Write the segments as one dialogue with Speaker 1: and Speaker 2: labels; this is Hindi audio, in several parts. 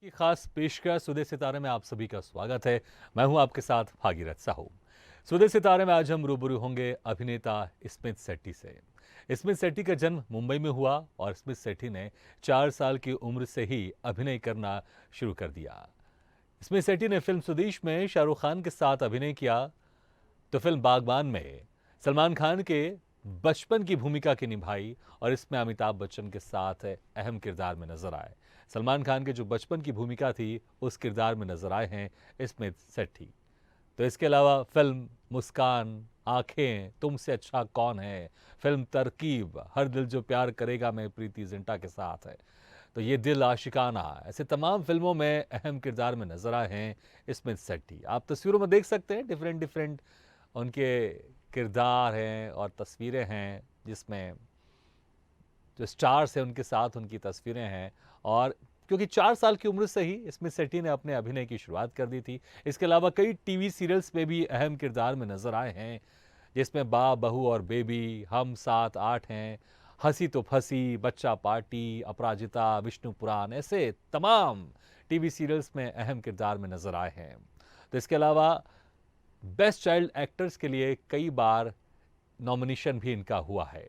Speaker 1: की खास पेशकश सुदे सितारे में आप सभी का स्वागत है। मैं हूं आपके साथ भागीरथ साहू। सुदे सितारे में आज हम रूबरू होंगे अभिनेता स्मित शेट्टी से। स्मित शेट्टी का जन्म मुंबई में हुआ और स्मित शेट्टी ने 4 साल की उम्र से ही अभिनय करना शुरू कर दिया। स्मित शेट्टी ने फिल्म सुदेश में शाहरुख खान के साथ अभिनय किया तो फिल्म बागबान में सलमान खान के बचपन की भूमिका की निभाई और इसमें अमिताभ बच्चन के साथ अहम किरदार में नजर आए। सलमान खान के जो बचपन की भूमिका थी उस किरदार में नजर आए हैं स्मित शेट्टी। तो इसके अलावा फिल्म मुस्कान, आंखें, तुमसे अच्छा कौन है, फिल्म तरकीब, हर दिल जो प्यार करेगा में प्रीति जिंटा के साथ है, तो ये दिल आशिकाना, ऐसे तमाम फिल्मों में अहम किरदार में नजर आए हैं स्मित शेट्टी। आप तस्वीरों में देख सकते हैं डिफरेंट डिफरेंट उनके किरदार हैं और तस्वीरें हैं जिसमें जो स्टार्स हैं उनके साथ उनकी तस्वीरें हैं। और क्योंकि 4 साल की उम्र से ही स्मित शेट्टी ने अपने अभिनय की शुरुआत कर दी थी। इसके अलावा कई टीवी सीरियल्स में भी अहम किरदार में नजर आए हैं, जिसमें बा बहू और बेबी, हम 7-8 हैं, हंसी तो फंसी, बच्चा पार्टी, अपराजिता, विष्णु पुराण, ऐसे तमाम टीवी सीरियल्स में अहम किरदार में नजर आए हैं। तो इसके अलावा बेस्ट चाइल्ड एक्टर्स के लिए कई बार नॉमिनेशन भी इनका हुआ है।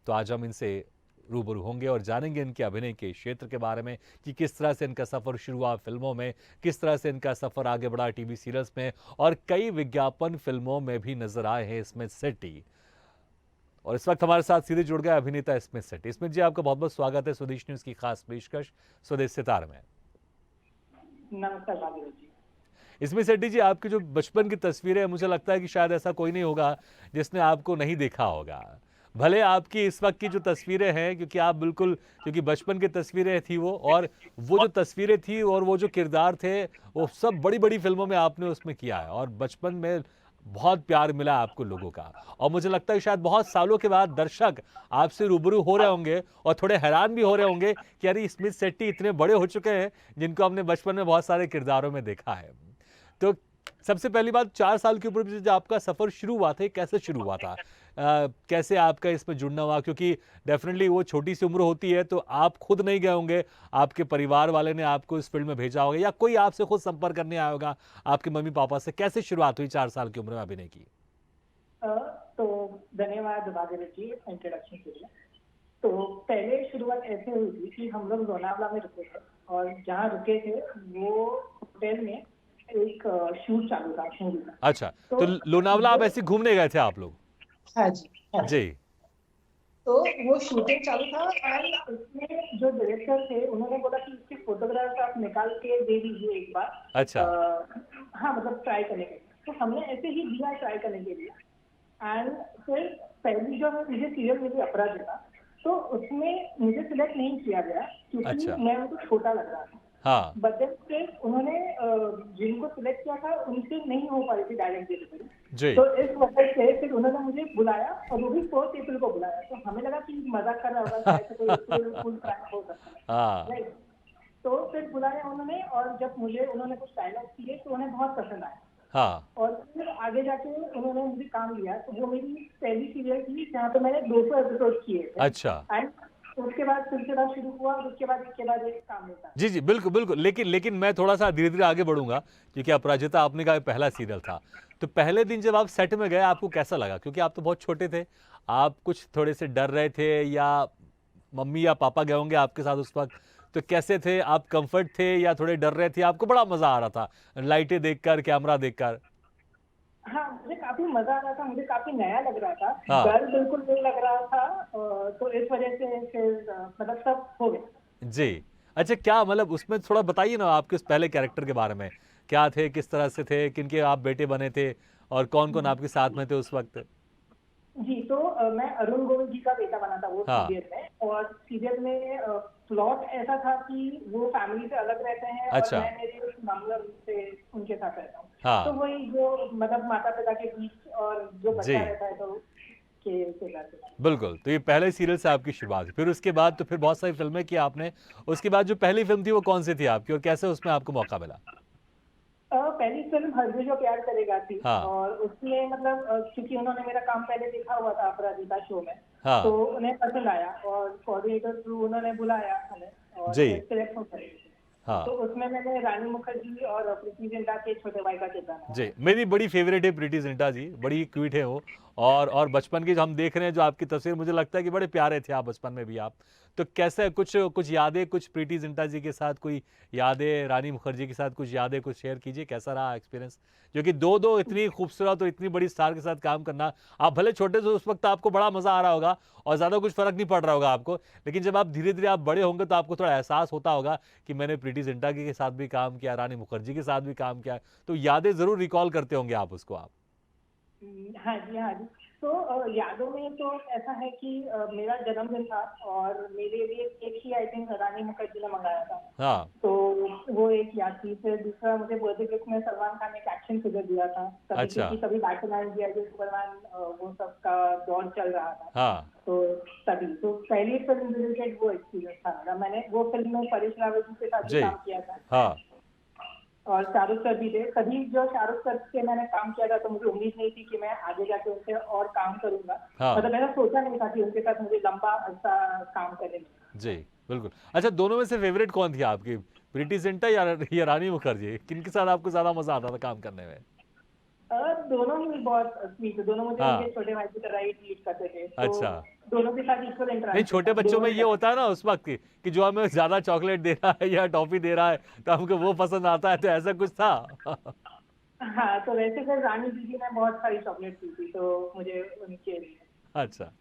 Speaker 1: तो आज हम इनसे रूबरू होंगे और जानेंगे इनके अभिनय के क्षेत्र के बारे में कि किस तरह से इनका सफ़र शुरू हुआ फिल्मों में, किस तरह से इनका सफ़र आगे बढ़ा टीवी सीरियल्स में और कई विज्ञापन फिल्मों में भी नजर आए हैं स्मित शेट्टी। और इस वक्त हमारे साथ सीधे जुड़ गए अभिनेता स्मित शेट्टी। स्मित जी, आपका बहुत बहुत स्वागत है स्वदेश न्यूज की खास पेशकश स्वदेश सितार में।
Speaker 2: नमस्कार भागीरथ जी।
Speaker 1: इसमें शेट्टी जी, आपकी जो बचपन की तस्वीरें, मुझे लगता है कि शायद ऐसा कोई नहीं होगा जिसने आपको नहीं देखा होगा। भले आपकी इस वक्त की जो तस्वीरें हैं, क्योंकि आप बिल्कुल, क्योंकि बचपन की तस्वीरें थी वो, और वो जो तस्वीरें थी और वो जो किरदार थे वो सब बड़ी बड़ी फिल्मों में आपने उसमें किया है और बचपन में बहुत प्यार मिला आपको लोगों का। और मुझे लगता है शायद बहुत सालों के बाद दर्शक आपसे रूबरू हो रहे होंगे और थोड़े हैरान भी हो रहे होंगे कि अरे स्मित शेट्टी इतने बड़े हो चुके हैं जिनको हमने बचपन में बहुत सारे किरदारों में देखा है। तो सबसे पहली बात, 4 साल की उम्र में जब आपका सफर शुरू हुआ था, कैसे शुरू हुआ था? कैसे आपका इसमें जुड़ना हुआ? क्योंकि डेफिनेटली वो छोटी सी उम्र होती है तो आप खुद नहीं गए होंगे, आपके परिवार वाले ने आपको इस फील्ड में भेजा होगा या कोई आपसे खुद संपर्क करने आया होगा आपके मम्मी पापा से। कैसे शुरुआत हुई 4 साल की उम्र में अभिनय की?
Speaker 2: अ, तो धन्यवाद भागीरथ जी इंट्रोडक्शन के लिए। तो पहले शुरुआत ऐसे हुई थी कि हम लोग लोनावला में रुके थे और जहाँ रुके थे वो होटल में एक शूट चालू था मूवी का।
Speaker 1: अच्छा,
Speaker 2: तो
Speaker 1: तो लोनावला आप
Speaker 2: वो
Speaker 1: ऐसे घूमने गए थे आप लोग?
Speaker 2: हाँ जी, हाँ जी।
Speaker 1: जी।
Speaker 2: तो वो शूटिंग चालू था एंड उसमें जो डायरेक्टर थे उन्होंने बोला कि इसकी फोटोग्राफ आप निकाल के दे दीजिए एक बार।
Speaker 1: अच्छा।
Speaker 2: हाँ, मतलब ट्राई करने के लिए। तो हमने ऐसे ही दिया ट्राई करने के लिए। एंड फिर पहली जो मुझे सीरियल मिली अपराजिता, तो उसमें मुझे सिलेक्ट नहीं किया गया क्योंकि
Speaker 1: अच्छा।
Speaker 2: मैं उनको छोटा लग रहा था।
Speaker 1: हाँ।
Speaker 2: बट देन फिर उन्होंने जिनको सिलेक्ट किया था उनसे नहीं हो पाई थी डायरेक्ट डिलीवरी।
Speaker 1: जी।
Speaker 2: तो इस वजह से फिर उन्होंने मुझे बुलाया और वो भी 4 पीपल को बुलाया। तो हमें लगा कि मजाक कर रहा होगा, शायद से कोई अप्रैल फूल प्रैंक हो सकता है,
Speaker 1: हाँ।
Speaker 2: राइट। तो फिर बुलाया उन्होंने और जब मुझे उन्होंने कुछ डायलॉग किए तो उन्हें बहुत पसंद आया।
Speaker 1: हाँ।
Speaker 2: और फिर आगे जाके उन्होंने मुझे काम दिया। तो वो मेरी पहली सीरियल थी जहाँ पे मैंने 200 एपिसोड किए थे।
Speaker 1: अच्छा।
Speaker 2: एंड उसके बाद सिलसिला शुरू हुआ और उसके बाद एक काम मिलता है।
Speaker 1: जी जी, बिल्कुल बिल्कुल। लेकिन लेकिन मैं थोड़ा सा धीरे धीरे आगे बढ़ूंगा क्योंकि अपराजिता आपने कहा पहला सीरियल था। तो पहले दिन जब आप सेट में गए आपको कैसा लगा? क्योंकि आप तो बहुत छोटे थे, आप कुछ थोड़े से डर रहे थे या मम्मी या पापा गए होंगे आपके साथ उस वक्त, तो कैसे थे आप? कंफर्ट थे या थोड़े डर रहे थे? आपको बड़ा मजा आ रहा था लाइटें देखकर, कैमरा देखकर?
Speaker 2: हाँ, मुझे काफी मजा आ रहा था, मुझे काफी नया लग रहा था।
Speaker 1: हाँ।
Speaker 2: डर बिल्कुल नहीं लग रहा था। तो इस वजह से फिर मतलब सब हो गया।
Speaker 1: जी। अच्छा, क्या मतलब उसमें थोड़ा बताइए ना आपके उस पहले कैरेक्टर के बारे में, क्या थे, किस तरह से थे, किनके आप बेटे बने थे और कौन कौन आपके साथ में थे उस वक्त?
Speaker 2: जी, तो मैं अरुण गोविल जी का बेटा बना था वो
Speaker 1: हाँ।
Speaker 2: सीरियल में। और सीरियल में प्लॉट ऐसा था कि वो फैमिली से अलग रहते हैं और
Speaker 1: अच्छा।
Speaker 2: मैं मेरे मामला से उनके साथ रहता हूँ। तो
Speaker 1: हाँ।
Speaker 2: वही जो मतलब माता पिता के बीच और जो
Speaker 1: जी,
Speaker 2: बच्चा रहता है तो के साथ।
Speaker 1: बिल्कुल। तो ये पहले सीरियल से आपकी शुरुआत हुई। फिर उसके बाद तो फिर बहुत सारी फ़िल्में की आपने। उसके बाद जो पहली फ़िल्म थी वो कौन-सी थी आपकी और कैसे उसमें आपको मौका मिला?
Speaker 2: पहली फिल्म हर दिल जो प्यार करेगा थी।
Speaker 1: हाँ।
Speaker 2: और उसमें मतलब क्योंकि उन्होंने मेरा काम पहले देखा हुआ था अपराजिता शो में, तो
Speaker 1: हाँ।
Speaker 2: उन्हें पसंद आया और कोऑर्डिनेटर थ्रू उन्होंने बुलाया हमें और
Speaker 1: जी।
Speaker 2: फिर सिलेक्ट हो गए।
Speaker 1: हाँ
Speaker 2: तो उसमें मैंने रानी मुखर्जी और प्रीति जिंटा के छोटे भाई का किरदार निभाया।
Speaker 1: जी, मेरी बड़ी फेवरेट है प्रीति जिंटा जी, बड़ी क्यूट है वो। और बचपन की जो हम देख रहे हैं जो आपकी तस्वीर, मुझे लगता है कि बड़े प्यारे थे आप बचपन में भी आप। तो कैसे कुछ कुछ यादें, कुछ प्रीति जिंटा जी के साथ कोई यादें, रानी मुखर्जी के साथ कुछ यादें कुछ शेयर कीजिए, कैसा रहा एक्सपीरियंस? जो कि दो इतनी खूबसूरत और इतनी बड़ी स्टार के साथ काम करना, आप भले छोटे थे उस वक्त आपको बड़ा मजा आ रहा होगा और ज्यादा कुछ फर्क नहीं पड़ रहा होगा आपको, लेकिन जब आप धीरे धीरे आप बड़े होंगे तो आपको थोड़ा एहसास होता होगा कि मैंने प्रीति जिंटा के साथ भी काम किया, रानी मुखर्जी के साथ भी काम किया, तो यादें जरूर रिकॉल करते होंगे आप उसको आप।
Speaker 2: हाँ जी, हाँ जी। तो यादों में तो ऐसा है कि मेरा जन्मदिन था और मेरे लिए केक ही आई थिंक रानी मुखर्जी ने मंगाया था।
Speaker 1: हाँ।
Speaker 2: तो वो एक याद थी। फिर दूसरा, मुझे बर्थडे गिफ्ट में सलमान खान ने एक एक्शन फिगर दिया था तभी,
Speaker 1: अच्छा।
Speaker 2: क्योंकि तभी बैटमैन दिया जो सुपरमैन वो सब का दौर चल रहा था।
Speaker 1: हाँ।
Speaker 2: तो तभी तो पहली फिल्म रिलेटेड वो एक्सपीरियंस था मेरा। मैंने वो फिल्म में परेश रावल जी के साथ भी
Speaker 1: जी।
Speaker 2: काम किया था
Speaker 1: हाँ।
Speaker 2: और शाहरुख सर भी थे। तभी जो शाहरुख सर से मैंने काम किया था तो मुझे उम्मीद नहीं थी कि मैं आगे जाके उनसे और काम करूंगा।
Speaker 1: हाँ।
Speaker 2: मतलब मैंने सोचा नहीं था कि उनके साथ मुझे लंबा अर्सा काम करने मिलेगा।
Speaker 1: जी बिल्कुल। अच्छा, दोनों में से फेवरेट कौन थी आपकी, प्रीति जिंटा या रानी मुखर्जी? किनके साथ आपको ज्यादा मजा आता था काम करने में?
Speaker 2: दोनों ही बहुत स्वीट थे। दोनों मुझे उनके
Speaker 1: हाँ।
Speaker 2: छोटे भाई की तरह ही ट्रीट करते थे। तो
Speaker 1: अच्छा।
Speaker 2: दोनों के साथ इक्वल
Speaker 1: नहीं,
Speaker 2: इंटरेक्शन
Speaker 1: छोटे
Speaker 2: था,
Speaker 1: बच्चों
Speaker 2: दोनों
Speaker 1: में
Speaker 2: ने
Speaker 1: ये होता है ना उस वक्त कि जो हमें ज्यादा चॉकलेट दे रहा है या टॉफी दे रहा है तो हमको वो पसंद आता है, तो ऐसा कुछ था?
Speaker 2: हाँ, तो वैसे फिर रानी दीदी ने बहुत सारी चॉकलेट दी थी तो मुझे उनके लिए।
Speaker 1: अच्छा।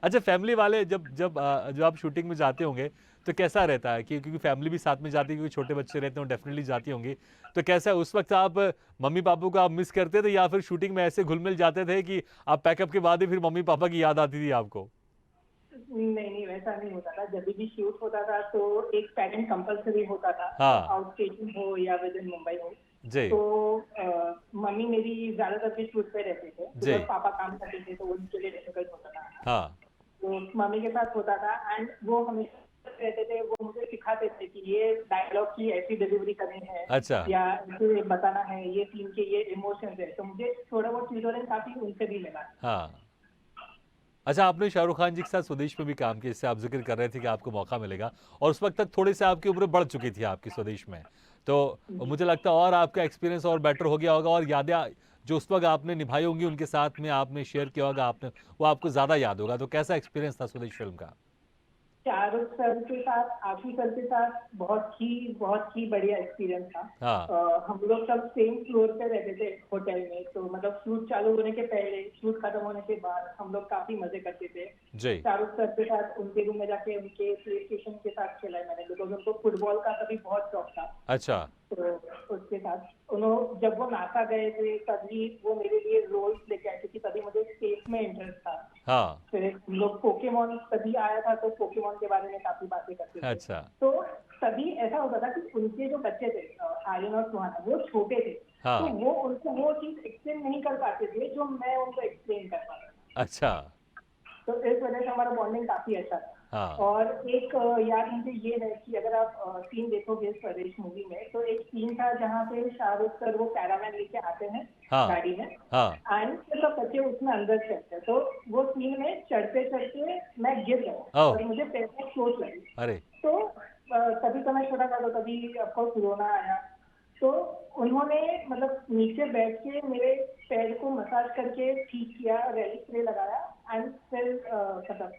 Speaker 1: अच्छा, फैमिली वाले जब आप शूटिंग में जाते होंगे तो कैसा रहता है, क्योंकि फैमिली भी साथ में जाती है, क्योंकि छोटे बच्चे रहते हैं डेफिनेटली जाती होंगी, तो कैसा उस वक्त आप मम्मी पापा को आप मिस करते थे या फिर शूटिंग में ऐसे घुल मिल जाते थे कि आप पैकअप के बाद ही फिर मम्मी पापा की याद आती थी आपको?
Speaker 2: नहीं, वैसा नहीं होता था। जब भी शूट होता था तो एक पेरेंट कंपलसरी होता था,
Speaker 1: हाँ।
Speaker 2: आउट स्टेशन हो या विद इन मुंबई हो।
Speaker 1: जी।
Speaker 2: तो मम्मी मेरी ज्यादातर भी शूट पे रहते थे
Speaker 1: जी।
Speaker 2: बिकॉज पापा काम करते थे तो उनके लिए डिफिकल्ट होता था।
Speaker 1: हाँ।
Speaker 2: तो मम्मी के साथ होता था एंड वो हमेशा रहते थे, वो मुझे सिखाते थे कि ये डायलॉग की ऐसी डिलीवरी करनी है
Speaker 1: अच्छा।
Speaker 2: या इसे बताना है, ये सीन के ये इमोशंस है। तो मुझे थोड़ा बहुत ट्यूटोरियल काफी उनसे भी मिला।
Speaker 1: हाँ। अच्छा, आपने शाहरुख खान जी के साथ स्वदेश में भी काम किया, जिससे आप जिक्र कर रहे थे कि आपको मौका मिलेगा, और उस वक्त तक थोड़ी सी आपकी उम्र बढ़ चुकी थी आपकी स्वदेश में, तो मुझे लगता है और आपका एक्सपीरियंस और बेटर हो गया होगा, और यादें जो उस वक्त आपने निभाई होंगी उनके साथ में, आपने शेयर किया होगा आपने, वो आपको ज़्यादा याद होगा। तो कैसा एक्सपीरियंस था स्वदेश फिल्म का?
Speaker 2: शाहरुख सर के साथ, आशी सर के साथ बहुत ही बढ़िया एक्सपीरियंस था।
Speaker 1: हाँ।
Speaker 2: हम लोग सब सेम फ्लोर पे रहते थे होटल में, तो मतलब शूट चालू होने के पहले, शूट खत्म होने के बाद हम लोग काफी मजे करते थे।
Speaker 1: जी।
Speaker 2: शाहरुख सर के साथ उनके रूम में जाके उनके प्ले स्टेशन के साथ खेला है मैंने, बिकॉज उनको फुटबॉल का तभी बहुत शौक था।
Speaker 1: अच्छा।
Speaker 2: तो उसके साथ उन्होंने, जब वो नासा गए थे तभी वो मेरे लिए रोल्स लेके आए, क्योंकि तभी मुझे स्पेस में इंटरेस्ट था।
Speaker 1: हाँ।
Speaker 2: फिर हम लोग पोकेमॉन तभी आया था तो पोकेमॉन के बारे में काफी बातें करते थे।
Speaker 1: अच्छा।
Speaker 2: तो तभी ऐसा होता था कि उनके जो बच्चे थे आर्यन और सुहाना, वो छोटे थे।
Speaker 1: हाँ।
Speaker 2: तो वो उनको वो चीज एक्सप्लेन नहीं कर पाते थे जो मैं उनको एक्सप्लेन कर पाता था।
Speaker 1: अच्छा।
Speaker 2: तो इस वजह से हमारा बॉन्डिंग काफी अच्छा था।
Speaker 1: हाँ।
Speaker 2: और एक याद मुझे ये है कि अगर आप सीन देखोगे इस स्वदेश मूवी में, तो एक सीन था जहाँ पे शाहरुख सर वो कैरावैन लेके आते हैं
Speaker 1: हाँ।
Speaker 2: गाड़ी में,
Speaker 1: हाँ।
Speaker 2: एंड फिर सब बच्चे उसमें अंदर चढ़ते हैं। तो वो सीन में चढ़ते चढ़ते मैं गिर गया
Speaker 1: ओह।
Speaker 2: और मुझे पैर में चोट लगी।
Speaker 1: अरे।
Speaker 2: तो तभी तो मैं छोटा था, तो तभी ऑफकोर्स रोना आया। तो उन्होंने मतलब नीचे बैठ के मेरे पैर को मसाज करके ठीक किया, रेली स्प्रे लगाया एंड फिर मतलब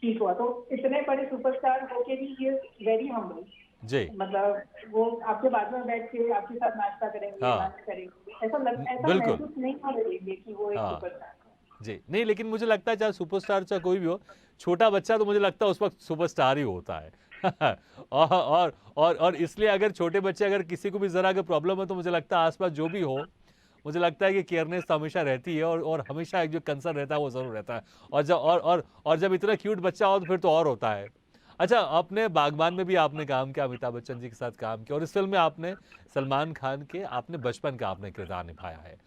Speaker 2: ठीक हुआ। तो इतने बड़े सुपरस्टार होके भी ये वेरी हम्बल,
Speaker 1: जी।
Speaker 2: मतलब वो आपके बाद में बैठ के आपके साथ नाश्ता करेंगे,
Speaker 1: हाँ।
Speaker 2: लंच करेंगे, ऐसा
Speaker 1: बिल्कुल।
Speaker 2: महसूस नहीं होने देंगे कि वो एक
Speaker 1: हाँ।
Speaker 2: सुपरस्टार है।
Speaker 1: जी, नहीं, लेकिन मुझे लगता है चाहे सुपरस्टार चाहे कोई भी हो, छोटा बच्चा तो मुझे लगता है उस वक्त सुपरस्टार ही होता है। और इसलिए अगर छोटे बच्चे, अगर किसी को भी जरा अगर प्रॉब्लम है तो मुझे लगता है आसपास जो भी हो, मुझे लगता है कि केयरनेस तो हमेशा रहती है, और हमेशा एक जो कंसर्न रहता है वो जरूर रहता है, और जब इतना क्यूट बच्चा हो तो फिर तो और होता है। अच्छा, आपने बागबान में भी आपने काम किया, अमिताभ बच्चन जी के साथ काम किया, और इस फिल्म में आपने सलमान खान के आपने बचपन का आपने किरदार निभाया है।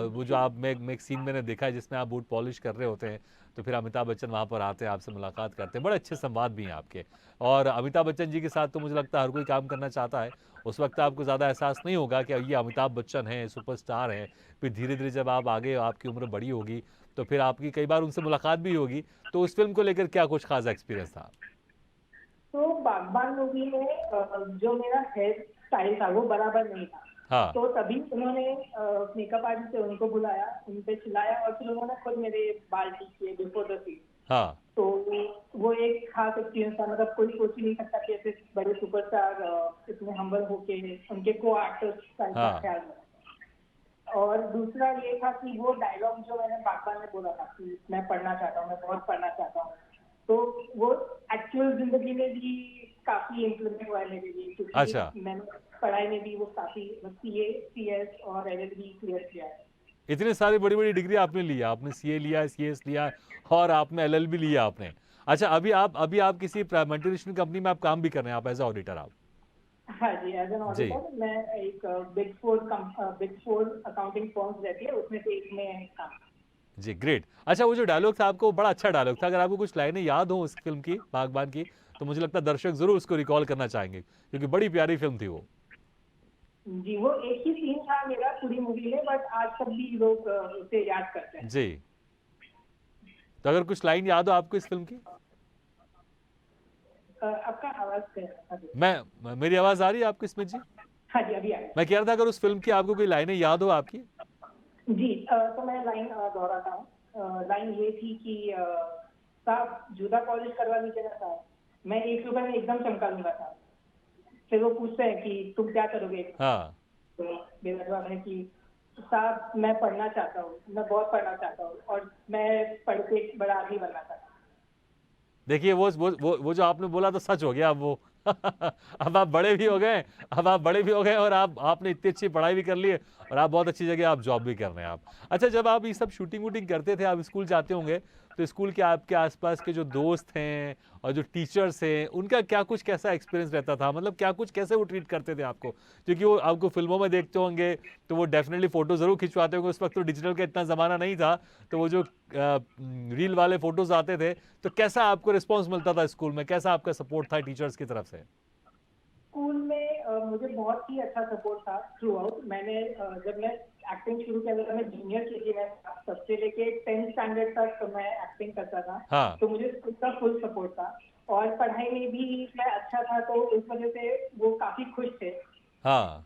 Speaker 1: वो जो आप में एक सीन मैंने देखा है जिसमें आप बूट पॉलिश कर रहे होते हैं, तो फिर अमिताभ बच्चन वहाँ पर आते हैं, आपसे मुलाकात करते हैं, बड़े अच्छे संवाद भी हैं आपके। और अमिताभ बच्चन जी के साथ तो मुझे लगता है हर कोई काम करना चाहता है। उस वक्त आपको ज़्यादा एहसास नहीं होगा कि ये अमिताभ बच्चन हैं, सुपरस्टार हैं। फिर धीरे धीरे जब आप आगे, आपकी उम्र बड़ी होगी, तो फिर आपकी कई बार उनसे मुलाकात भी होगी। तो उस फिल्म को लेकर क्या कुछ खास एक्सपीरियंस था?
Speaker 2: तो बागबान मूवी में जो मेरा हेयर स्टाइल था वो बराबर नहीं था।
Speaker 1: हाँ
Speaker 2: तो तभी उन्होंने मेकअप आर्टिस्ट से उनको बुलाया, उन पे चिल्लाया और फिर उन्होंने खुद मेरे बाल ठीक किए बिफोर द सीन।
Speaker 1: हाँ
Speaker 2: तो वो एक खास एक्सपीरियंस था। मतलब कोई सोच ही नहीं सकता कि ऐसे बड़े सुपरस्टार इतने हम्बल होके उनके को आर्टिस्ट का इतना
Speaker 1: हाँ
Speaker 2: ख्याल रखा। और दूसरा ये था कि वो डायलॉग जो मैंने बागबान में बोला था कि मैं पढ़ना चाहता हूँ, मैं बहुत पढ़ना चाहता हूँ, तो वो एक्चुअल जिंदगी में भी काफी इम्प्लीमेंट हुआ है मेरे लिए,
Speaker 1: अच्छा।
Speaker 2: क्योंकि मैंने पढ़ाई में भी वो काफी सीए, सीएस और एलएलबी क्लियर किया है।
Speaker 1: इतने सारी बड़ी बड़ी डिग्री आपने लिया, आपने सीए लिया, सीएस लिया और आपने एलएलबी लिया आपने। अच्छा, अभी आप किसी मल्टीनेशनल कंपनी में आप काम भी कर रहे हैं, आप एज ऑडिटर आप?
Speaker 2: हाँ जी, एज एन
Speaker 1: जी
Speaker 2: ऑडिटर मैं एक बिग फोर अकाउंटिंग फर्म्स रहती है उसमें से एक में काम।
Speaker 1: जी, ग्रेट। अच्छा, वो जो डायलॉग था आपको बड़ा अच्छा डायलॉग था, अगर आपको कुछ लाइनें याद हो उस फिल्म की, बागबान की, तो मुझे लगता है दर्शक जरूर उसको रिकॉल करना चाहेंगे, क्योंकि बड़ी प्यारी फिल्म थी वो।
Speaker 2: जी, वो एक ही सीन था मेरा पूरी मूवी में, बट आज तक भी लोग उसे याद करते हैं।
Speaker 1: जी, तो अगर कुछ लाइन याद हो आपको इस फिल्म की?
Speaker 2: आपका आवाज हाँ जी।
Speaker 1: मेरी आवाज आ रही है आपको इसमें जी?
Speaker 2: हाँ जी, अभी आया।
Speaker 1: मैं कह रहा था अगर उस फिल्म की आपको कोई लाइनें याद हो आपकी?
Speaker 2: जी, तो मैं लाइन दोहराता हूँ। लाइन ये थी कि साहब जूता पॉलिश करवा लीजिएगा साहब, मैं 1 रुपए में एकदम चमका लूंगा साहब। फिर वो पूछते हैं कि तुम क्या करोगे?
Speaker 1: हाँ,
Speaker 2: तो मेरा जवाब है कि साहब मैं पढ़ना चाहता हूँ, मैं बहुत पढ़ना चाहता हूँ और मैं पढ़ के एक बड़ा आदमी बनना चाहता हूँ।
Speaker 1: देखिए वो जो आपने बोला तो सच हो गया अब वो। अब आप बड़े भी हो गए, अब आप बड़े भी हो गए और आपने इतनी अच्छी पढ़ाई भी कर ली है और आप बहुत अच्छी जगह आप जॉब भी कर रहे हैं आप। अच्छा, जब आप ये सब शूटिंग वूटिंग करते थे, आप स्कूल जाते होंगे, तो स्कूल के आपके आसपास के जो दोस्त हैं और जो टीचर्स हैं, उनका क्या कुछ कैसा एक्सपीरियंस रहता था? मतलब क्या कुछ कैसे वो ट्रीट करते थे आपको? क्योंकि वो आपको फिल्मों में देखते होंगे तो वो डेफिनेटली फोटो जरूर खिंचवाते होंगे, उस वक्त तो डिजिटल का इतना ज़माना नहीं था, तो वो जो रील वाले फोटोज आते थे, तो कैसा आपको रिस्पॉन्स मिलता था स्कूल में, कैसा आपका सपोर्ट था टीचर्स की तरफ से?
Speaker 2: स्कूल में मुझे बहुत ही अच्छा सपोर्ट था थ्रू आउट। मैंने जब मैं एक्टिंग शुरू किया था, मैं जूनियर केजी में था, तब से लेके 10th स्टैंडर्ड तक तो मैं एक्टिंग करता था।
Speaker 1: हाँ
Speaker 2: तो मुझे स्कूल का फुल सपोर्ट था और पढ़ाई में भी मैं अच्छा था, तो इस वजह से वो काफी खुश थे।
Speaker 1: हाँ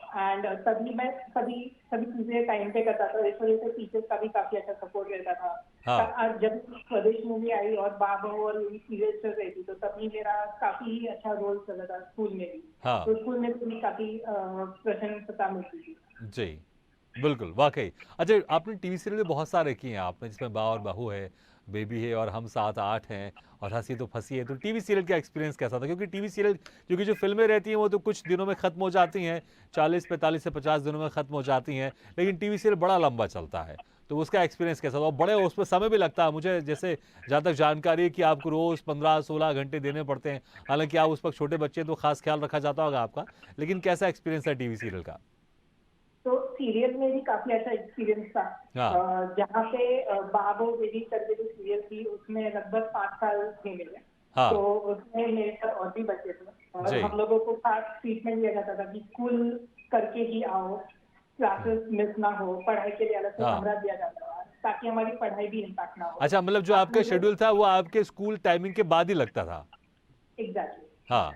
Speaker 2: एंड तभी मैं सभी सभी चीजें टाइम पे करता था, इस वजह से टीचर्स का भी काफी अच्छा सपोर्ट रहता था।
Speaker 1: हाँ
Speaker 2: आज जब स्वदेश मूवी आई और बाबू और सीरियल चल रही थी, तो तभी मेरा काफी ही अच्छा रोल चल रहा था स्कूल में भी।
Speaker 1: हाँ
Speaker 2: तो स्कूल में भी काफी प्रशंसता मिलती थी।
Speaker 1: जी, बिल्कुल, वाक़ई। अच्छा, आपने टीवी सीरियल भी बहुत सारे किए हैं आपने, जिसमें बा और बहू है, बेबी है और हम साथ आठ हैं और हँसी तो फँसी है। तो टीवी सीरियल का एक्सपीरियंस कैसा था? क्योंकि टीवी सीरियल, क्योंकि जो फ़िल्में रहती हैं वो तो कुछ दिनों में ख़त्म हो जाती हैं, 40, 45 से 50 दिनों में ख़त्म हो जाती हैं, लेकिन टीवी सीरियल बड़ा लंबा चलता है। तो उसका एक्सपीरियंस कैसा था? और बड़े उसमें समय भी लगता है, मुझे जैसे जहाँ तक जानकारी है कि आपको रोज़ 15-16 घंटे देने पड़ते हैं। हालाँकि आप उस वक़्त छोटे बच्चे हैं तो ख़ास ख़्याल रखा जाता होगा आपका, लेकिन कैसा एक्सपीरियंस था टीवी सीरियल का?
Speaker 2: तो सीरियल में भी काफी अच्छा एक्सपीरियंस था।
Speaker 1: हाँ,
Speaker 2: जहाँ पे बाबू बेबी करके जो सीरियल थी उसमें लगभग 5 साल थे मेरे। तो
Speaker 1: हाँ,
Speaker 2: उसमें मेरे साथ और भी बच्चे थे और
Speaker 1: जी,
Speaker 2: हम लोगों को खास ट्रीटमेंट दिया जाता था कि स्कूल करके ही आओ,
Speaker 1: हुँ,
Speaker 2: क्लासेस मिस ना हो, पढ़ाई के लिए अलग से
Speaker 1: हाँ।
Speaker 2: कमरा दिया जाता था ताकि हमारी पढ़ाई भी इम्पैक्ट ना हो।
Speaker 1: अच्छा, मतलब जो
Speaker 2: आप
Speaker 1: आपका
Speaker 2: मुझे
Speaker 1: शेड्यूल था वो आपके स्कूल टाइमिंग के बाद ही लगता था?
Speaker 2: एग्जैक्टली।
Speaker 1: हाँ,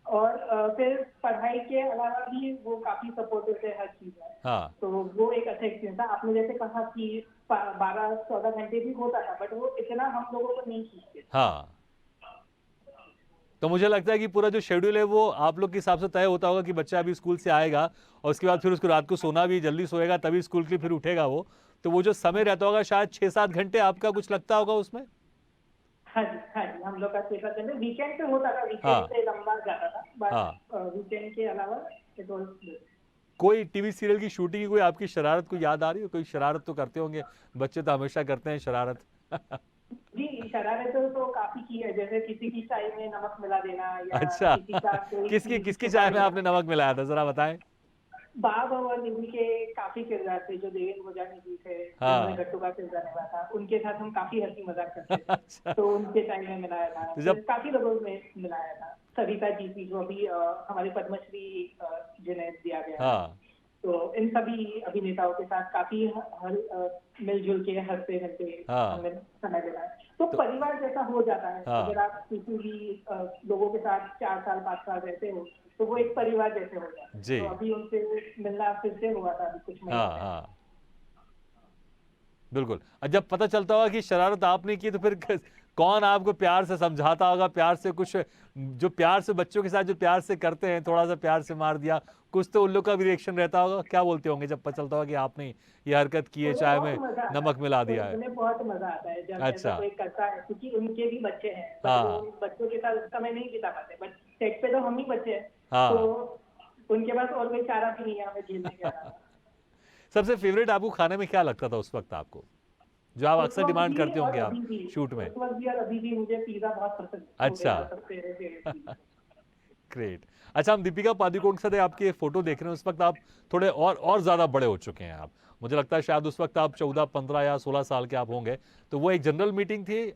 Speaker 2: और फिर पढ़ाई के अलावा भी वो काफी सपोर्टिव थे हर चीज में।
Speaker 1: हाँ,
Speaker 2: तो वो एक अच्छा एक्सपीरियंस था। आपने जैसे कहा कि 12-14 घंटे भी होता था, बट वो इतना हम लोगों को नहीं खींचते।
Speaker 1: हाँ। तो मुझे लगता है कि पूरा जो शेड्यूल है वो आप लोग के हिसाब से तय होता होगा कि बच्चा अभी स्कूल से आएगा और उसके बाद फिर उसको रात को सोना भी जल्दी सोएगा, तभी स्कूल के लिए फिर उठेगा वो। तो वो जो समय रहता होगा शायद 6-7 घंटे आपका कुछ लगता होगा उसमें?
Speaker 2: हाँ जी, हाँ जी, हम लोग का 6-7 घंटे वीकेंड पे होता था, वीकेंड
Speaker 1: हाँ,
Speaker 2: पे लंबा जाता था, बट
Speaker 1: हाँ।
Speaker 2: वीकेंड के अलावा इट वाज गुड।
Speaker 1: कोई टीवी सीरियल की शूटिंग की कोई आपकी शरारत को याद आ रही है? कोई शरारत तो करते होंगे, बच्चे तो हमेशा करते हैं शरारत।
Speaker 2: जी, शरारतें तो काफी की है, जैसे किसी की चाय में नमक मिला देना या
Speaker 1: अच्छा।
Speaker 2: किसी का कोई
Speaker 1: किसकी
Speaker 2: चीज
Speaker 1: किसकी
Speaker 2: छुपा
Speaker 1: चाय में
Speaker 2: देना।
Speaker 1: आपने नमक मिलाया था, जरा बताएं?
Speaker 2: बाब और निधि के काफी किरदार थे, जो देवेंद्र भोजानी जी थे, जिन्होंने
Speaker 1: हाँ।
Speaker 2: गट्टू का किरदार निभाया था, उनके साथ हम काफी हंसी मजाक करते थे।
Speaker 1: अच्छा।
Speaker 2: तो उनके टाइम में मिलाया था,
Speaker 1: तो
Speaker 2: फिर
Speaker 1: जब
Speaker 2: काफी लोगों में मिलाया था। सरिता जी थी, जो अभी हमारे पद्मश्री जिन्हें दिया गया है।
Speaker 1: हाँ,
Speaker 2: तो इन सभी अभिनेताओं के साथ काफी हर मिलजुल के हंसते मिलते
Speaker 1: हाँ।
Speaker 2: हमें समय देना है, तो
Speaker 1: तो
Speaker 2: परिवार जैसा हो जाता है।
Speaker 1: हाँ।
Speaker 2: अगर आप किसी भी लोगों के साथ 4 साल 5 साल रहते हो तो वो एक परिवार जैसे हो जाते हैं।
Speaker 1: जी।
Speaker 2: तो अभी उनसे मिलना फिर से हुआ था अभी कुछ महीने
Speaker 1: हाँ
Speaker 2: पहले।
Speaker 1: हाँ, बिल्कुल। और जब पता चलता होगा कि शरारत आपने की तो फिर कौन आपको प्यार से समझाता होगा, प्यार से कुछ जो प्यार से बच्चों के साथ जो प्यार से करते हैं, थोड़ा सा प्यार से मार दिया, कुछ तो उन लोग का भी रिएक्शन रहता होगा। क्या बोलते होंगे जब पता चलता होगा कि आपने ये हरकत की है,
Speaker 2: उन्हें
Speaker 1: चाय
Speaker 2: बहुत
Speaker 1: में
Speaker 2: मजा आता
Speaker 1: नमक मिला
Speaker 2: है,
Speaker 1: दिया है?
Speaker 2: उन्हें बहुत मजा आता है जब ऐसा
Speaker 1: अच्छा।
Speaker 2: कोई करता है, क्योंकि उनके भी बच्चे हैं, बट
Speaker 1: हाँ
Speaker 2: वो
Speaker 1: हाँ
Speaker 2: उन बच्चों के साथ समय नहीं बिता पाते, बट सेट पे तो हम ही बच्चे हैं, तो
Speaker 1: हाँ।
Speaker 2: उनके पास और कोई चारा भी नहीं है हमें झेलने के अलावा।
Speaker 1: सबसे फेवरेट आपको खाने में क्या लगता था उस वक्त आपको, जो आप
Speaker 2: उस
Speaker 1: अक्सर
Speaker 2: वक्त
Speaker 1: डिमांड
Speaker 2: भी
Speaker 1: करते
Speaker 2: और
Speaker 1: होंगे आप
Speaker 2: अभी भी,
Speaker 1: शूट में?
Speaker 2: उस वक्त भी और अभी भी मुझे पिज्जा बहुत पसंद हो
Speaker 1: अच्छा।
Speaker 2: गया सबसे फेवरेट चीज।
Speaker 1: ग्रेट। अच्छा, हम दीपिका पादुकोण के साथ आपके फोटो देख रहे हैं, उस वक्त आप थोड़े और ज्यादा बड़े हो चुके हैं आप। मुझे लगता है शायद उस वक्त आप 14 15 या 16 साल के आप होंगे। तो वो एक जनरल मीटिंग थी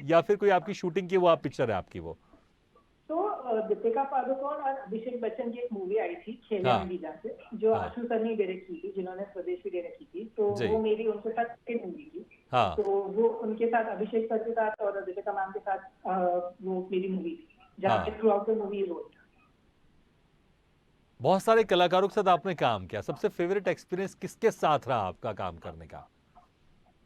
Speaker 1: या फिर कोई आपकी शूटिंग की वो आप पिक्चर है आपकी वो?
Speaker 2: तो दीपिका पादुकोण और अभिषेक बच्चन की एक मूवी आई थी खेले में
Speaker 1: हाँ
Speaker 2: भी जाके, जो
Speaker 1: हाँ।
Speaker 2: आशु सर ने डायरेक्ट की थी, जिन्होंने स्वदेश भी डायरेक्ट की थी, तो
Speaker 1: जी।
Speaker 2: वो मेरी उनके साथ सेकंड मूवी थी।
Speaker 1: हाँ
Speaker 2: तो वो उनके साथ अभिषेक सर के साथ और दीपिका मैम के साथ वो मेरी मूवी थी, जहाँ पे
Speaker 1: हाँ।
Speaker 2: Throughout the movie role.
Speaker 1: बहुत सारे कलाकारों के साथ आपने काम किया, सबसे फेवरेट एक्सपीरियंस किसके साथ रहा आपका काम करने का?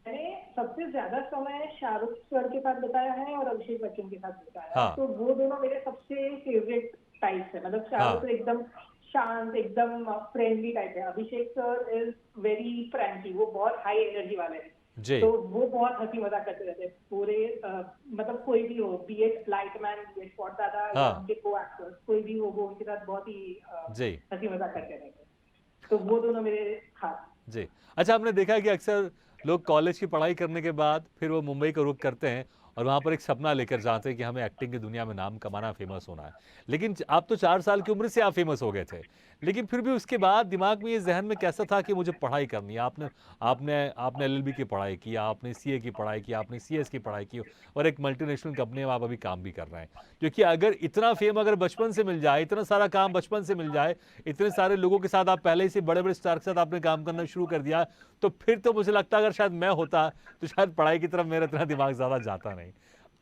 Speaker 2: मैंने सबसे ज्यादा समय शाहरुख सर के साथ बिताया है और अभिषेक बच्चन के साथ बिताया है,
Speaker 1: हाँ
Speaker 2: तो वो दोनों मेरे सबसे फेवरेट टाइप है। मतलब शाहरुख
Speaker 1: हाँ।
Speaker 2: सर एकदम शांत, एकदम फ्रेंडली टाइप है, अभिषेक सर इज वेरी फ्रैंकली, वो बहुत हाई एनर्जी वाले हैं।
Speaker 1: जी।
Speaker 2: तो वो बहुत हंसी मजाक करते रहते हैं पूरे मतलब कोई भी हो, be it lightman, be it spot दादा या
Speaker 1: हाँ।
Speaker 2: उनके को एक्टर्स, कोई भी हो, वो उनके साथ बहुत ही
Speaker 1: जी।
Speaker 2: हंसी मजाक करते रहते हैं। तो वो दोनों मेरे खास।
Speaker 1: जी। अच्छा, हमने देखा है कि अक्सर लोग कॉलेज की पढ़ाई करने के बाद फिर वो मुंबई का रुख करते हैं और वहाँ पर एक सपना लेकर जाते हैं कि हमें एक्टिंग की दुनिया में नाम कमाना, फेमस होना है। लेकिन आप तो 4 साल की उम्र से आप फेमस हो गए थे, लेकिन फिर भी उसके बाद दिमाग में ये जहन में कैसा था कि मुझे पढ़ाई करनी है? आपने आपने आपने एलएलबी की पढ़ाई की, आपने सीए की पढ़ाई की, आपने सीएस की पढ़ाई की और एक मल्टीनेशनल कंपनी में आप अभी काम भी कर रहे हैं। क्योंकि अगर इतना फेम अगर बचपन से मिल जाए, इतना सारा काम बचपन से मिल जाए, इतने सारे लोगों के साथ आप पहले से बड़े बड़े स्टार के साथ आपने काम करना शुरू कर दिया, तो फिर तो मुझे लगता है अगर शायद मैं होता तो शायद पढ़ाई की तरफ मेरा इतना दिमाग ज़्यादा जाता नहीं।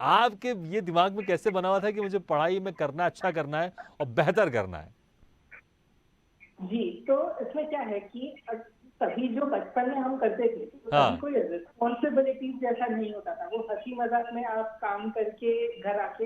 Speaker 1: आपके ये दिमाग में कैसे बना हुआ था कि मुझे पढ़ाई में करना, अच्छा करना है और बेहतर करना है?
Speaker 2: जी, तो इसमें क्या है कि तभी जो बचपन में हम करते थे, तो तभी
Speaker 1: हाँ।
Speaker 2: कोई रिस्पॉन्सिबिलिटीज जैसा नहीं होता था। वो हंसी मजाक में आप काम करके घर आके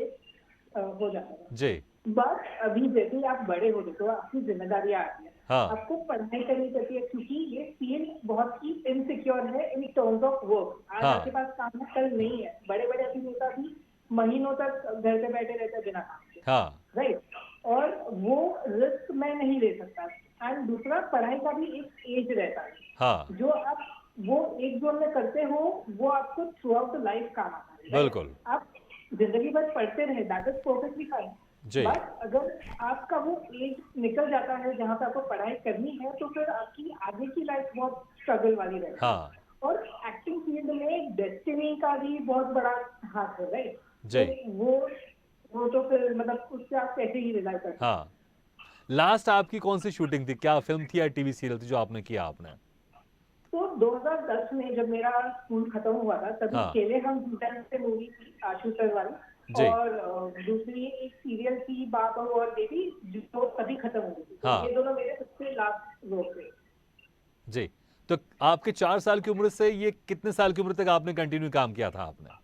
Speaker 2: हो जाता था।
Speaker 1: जी।
Speaker 2: बट अभी जैसे ही आप बड़े होते तो आपकी जिम्मेदारियां आती है,
Speaker 1: हाँ
Speaker 2: आपको पढ़ाई करनी पड़ती है, क्योंकि ये फील्ड बहुत ही इनसिक्योर है इन टर्म्स ऑफ वर्क। आज आपके
Speaker 1: हाँ
Speaker 2: पास काम है, कल नहीं है। बड़े बड़े अभिनेता भी महीनों तक घर पे बैठे रहते हैं बिना काम के,
Speaker 1: हाँ।
Speaker 2: राइट? और वो रिस्क मैं नहीं ले सकता। एंड दूसरा, पढ़ाई का भी एक एज रहता है,
Speaker 1: हाँ।
Speaker 2: जो आप वो एक जोन में करते हो, वो आपको थ्रू आउट लाइफ काम आता है, राइट?
Speaker 1: बिल्कुल।
Speaker 2: आप जिंदगी भर पढ़ते रहे, दैट इज परफेक्टली फाइन।
Speaker 1: जी।
Speaker 2: बट अगर आपका वो एज निकल जाता है जहां पे आपको पढ़ाई करनी है, तो फिर आपकी आगे की लाइफ बहुत स्ट्रगल वाली रहती है।
Speaker 1: हाँ।
Speaker 2: और एक्टिंग फील्ड में डेस्टिनी का भी बहुत बड़ा हाथ है, राइट?
Speaker 1: जी।
Speaker 2: तो वो तो फिर मतलब उससे आप कैसे ही रिलाई कर सकते हैं।
Speaker 1: हाँ। लास्ट आपकी कौन सी शूटिंग थी? क्या फिल्म थी या टीवी सीरियल थी जो आपने किया आपने?
Speaker 2: तो 2010 में जब मेरा स्कूल खत्म हुआ था, तभी
Speaker 1: हाँ।
Speaker 2: खेले हम भूटान से मूवी थी आशु सर वाली।
Speaker 1: जी।
Speaker 2: और दूसरी एक सीरियल थी बाबा और बेबी, जो तभी खत्म हुई थी। तो
Speaker 1: हाँ।
Speaker 2: ये दोनों मेरे सबसे लास्ट रोल थे।
Speaker 1: जी। तो आपके 4 साल की उम्र से ये कितने साल की उम्र तक आपने कंटिन्यू काम किया था आपने?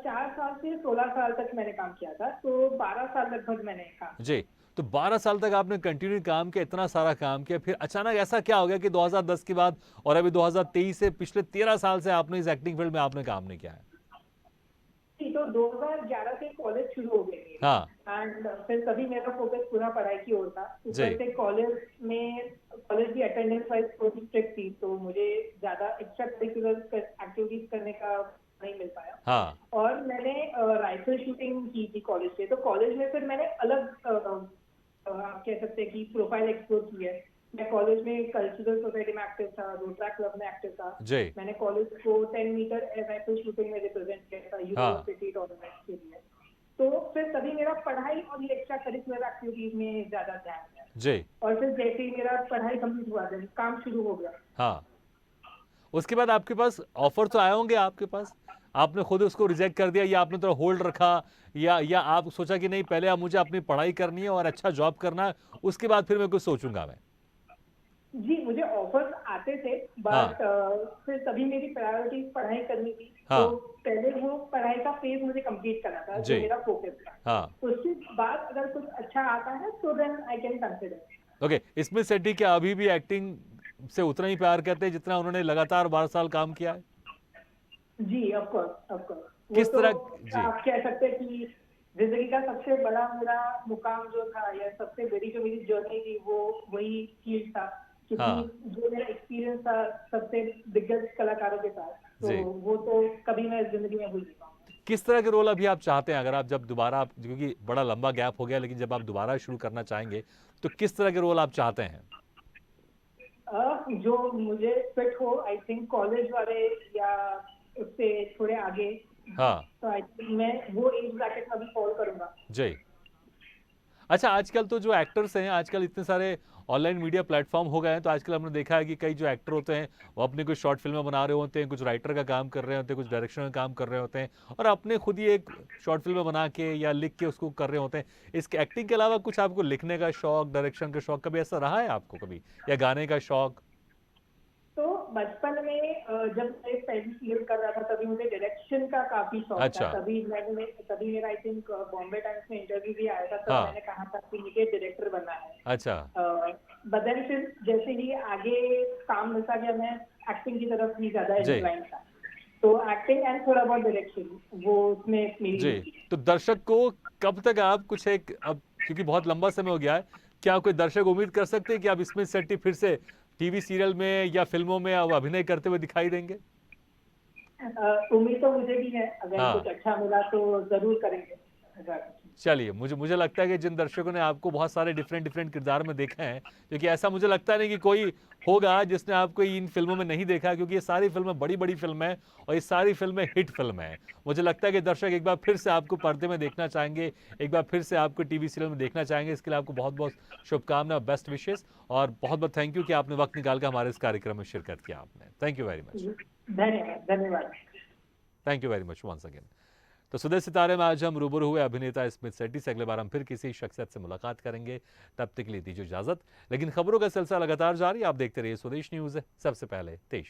Speaker 2: 4 साल से 16 साल तक मैंने काम किया था, तो 12 साल लगभग मैंने काम।
Speaker 1: जी। तो 12 साल तक आपने कंटिन्यू काम किया, इतना सारा काम किया, फिर अचानक ऐसा क्या हो गया कि 2010 के बाद और अभी 2023 से पिछले 13 साल से आपने इस एक्टिंग फील्ड में आपने काम नहीं किया है?
Speaker 2: जी, तो 2011 से कॉलेज शुरू हो गई मेरी।
Speaker 1: हाँ।
Speaker 2: एंड फिर तभी मेरा फोकस पूरा पढ़ाई की ओर था।
Speaker 1: जी।
Speaker 2: ऊपर से कॉलेज की अटेंडेंस वाइज थोड़ी स्ट्रिक्ट थी, तो मुझे ज्यादा एक्स्ट्रा करिकुलर एक्टिविटीज करने का नहीं मिल पाया।
Speaker 1: हाँ।
Speaker 2: और मैंने राइफल शूटिंग की थी कॉलेज से, तो कॉलेज में फिर मैंने अलग आप कह सकते हैं कि प्रोफाइल एक्सप्लोर की है। मैं कॉलेज में कल्चरल सोसाइटी में एक्टिव था, रोटरा क्लब में एक्टिव था।
Speaker 1: जी।
Speaker 2: मैंने कॉलेज को 10 मीटर एयर राइफल शूटिंग में रिप्रेजेंट किया था
Speaker 1: हाँ।
Speaker 2: यूनिवर्सिटी टूर्नामेंट के लिए। तो फिर तभी मेरा पढ़ाई और ये एक्स्ट्रा करिकुलर एक्टिविटीज में ज्यादा ध्यान है।
Speaker 1: जी।
Speaker 2: और फिर जैसे ही मेरा पढ़ाई कंप्लीट हुआ then काम शुरू हो गया।
Speaker 1: हाँ, उसके बाद आपके पास ऑफर तो आए होंगे आपके पास, आपने खुद उसको रिजेक्ट कर दिया या आपने थोड़ा होल्ड रखा, या आप सोचा कि नहीं पहले अब मुझे अपनी पढ़ाई करनी है और अच्छा जॉब करना है, उसके बाद फिर मैं कुछ सोचूंगा मैं।
Speaker 2: जी, मुझे ऑफर्स आते थे
Speaker 1: हाँ।
Speaker 2: बट फिर तभी मेरी प्रायोरिटी पढ़ाई करनी थी। तो
Speaker 1: हाँ।
Speaker 2: पहले वो पढ़ाई का फेज मुझे कंप्लीट करना था जो
Speaker 1: जी।
Speaker 2: मेरा फोकस था।
Speaker 1: हाँ।
Speaker 2: उसके बाद अगर कुछ अच्छा आता है तो then I can consider.
Speaker 1: Okay, Smith Shetty क्या अभी भी एक्टिंग से उतना ही प्यार करते हैं जितना उन्होंने लगातार 12 साल काम किया है?
Speaker 2: जी, ऑफ कोर्स ऑफ कोर्स। वो
Speaker 1: किस
Speaker 2: तो
Speaker 1: तरह? जी।
Speaker 2: आप कह सकते हैं कि जिंदगी का सबसे बड़ा मेरा मुकाम जो था या सबसे बड़ी जो मेरी जर्नी थी वो वही फील्ड था। क्योंकि
Speaker 1: हाँ।
Speaker 2: जो मेरा एक्सपीरियंस था सबसे दिग्गज कलाकारों के साथ, तो
Speaker 1: जी।
Speaker 2: वो तो कभी मैं जिंदगी में भूल नहीं पाऊंगा।
Speaker 1: किस तरह के रोल अभी आप चाहते हैं, अगर आप जब दोबारा, आप क्योंकि बड़ा लंबा गैप हो गया, लेकिन जब आप दोबारा शुरू करना चाहेंगे तो किस तरह के रोल आप चाहते हैं?
Speaker 2: जो मुझे फिट हो, आई थिंक कॉलेज वाले या उससे थोड़े आगे।
Speaker 1: हाँ।
Speaker 2: तो आई थिंक मैं वो एज ब्रैकेट में अभी फॉलो करूंगा।
Speaker 1: जी। अच्छा, आजकल तो जो एक्टर्स हैं, आजकल इतने सारे ऑनलाइन मीडिया प्लेटफॉर्म हो गए हैं, तो आजकल हमने देखा है कि कई जो एक्टर होते हैं वो अपनी कुछ शॉर्ट फिल्में बना रहे होते हैं, कुछ राइटर का काम कर रहे होते हैं, कुछ डायरेक्शन का काम कर रहे होते हैं, और अपने खुद ही एक शॉर्ट फिल्में बना के या लिख के उसको कर रहे होते हैं। इसके एक्टिंग के अलावा कुछ आपको लिखने का शौक, डायरेक्शन का शौक कभी ऐसा रहा है आपको कभी, या गाने का शौक?
Speaker 2: तो बचपन में जब मैं पहली सीरियल कर रहा था तभी मुझे डायरेक्शन का काफी शौक था।
Speaker 1: अच्छा।
Speaker 2: तभी मेरा आई थिंक बॉम्बे टाइम्स में इंटरव्यू भी आया था, तब
Speaker 1: हाँ।
Speaker 2: मैंने कहा था कि मुझे डायरेक्टर बनना है।
Speaker 1: अच्छा।
Speaker 2: बट देन फिर जैसे ही आगे काम मिलता गया मैं एक्टिंग की तरफ ही ज्यादा
Speaker 1: जी।
Speaker 2: इंक्लाइन था। तो एक्टिंग एंड थोड़ा बहुत डायरेक्शन वो उसमें मेरी
Speaker 1: जी।
Speaker 2: रुचि है।
Speaker 1: तो दर्शक को कब तक आप कुछ एक, अब क्योंकि बहुत लंबा समय हो गया है, क्या कोई दर्शक उम्मीद कर सकते हैं कि आप स्मिथ शेट्टी फिर से टीवी सीरियल में या फिल्मों में अब अभिनय करते हुए दिखाई देंगे?
Speaker 2: उम्मीद तो मुझे भी है, अगर
Speaker 1: हाँ।
Speaker 2: कुछ अच्छा मिला तो जरूर करेंगे।
Speaker 1: चलिए, मुझे लगता है कि जिन दर्शकों ने आपको बहुत सारे डिफरेंट डिफरेंट किरदार में देखा है, क्योंकि ऐसा मुझे लगता नहीं कि कोई होगा जिसने आपको इन फिल्मों में नहीं देखा, क्योंकि ये सारी फिल्में बड़ी बड़ी फिल्में हैं और ये सारी फिल्में हिट फिल्म हैं। मुझे लगता है कि दर्शक एक बार फिर से आपको पर्दे में देखना चाहेंगे, एक बार फिर से आपको टीवी सीरियल में देखना चाहेंगे। इसके लिए आपको बहुत बहुत शुभकामनाएं, बेस्ट विशेष, और बहुत बहुत थैंक यू कि आपने वक्त निकाल कर हमारे इस कार्यक्रम में शिरकत किया आपने। Thank you very much.
Speaker 2: धन्यवाद धन्यवाद।
Speaker 1: Thank you very much once again. तो सुबह सितारे में आज हम रूबरू हुए अभिनेता स्मिथ शेट्टी से। अगले बार हम फिर किसी शख्सियत से मुलाकात करेंगे, तब तक के लिए दीजिए इजाजत। लेकिन खबरों का सिलसिला लगातार जारी, आप देखते रहिए स्वदेश न्यूज, सबसे पहले देश।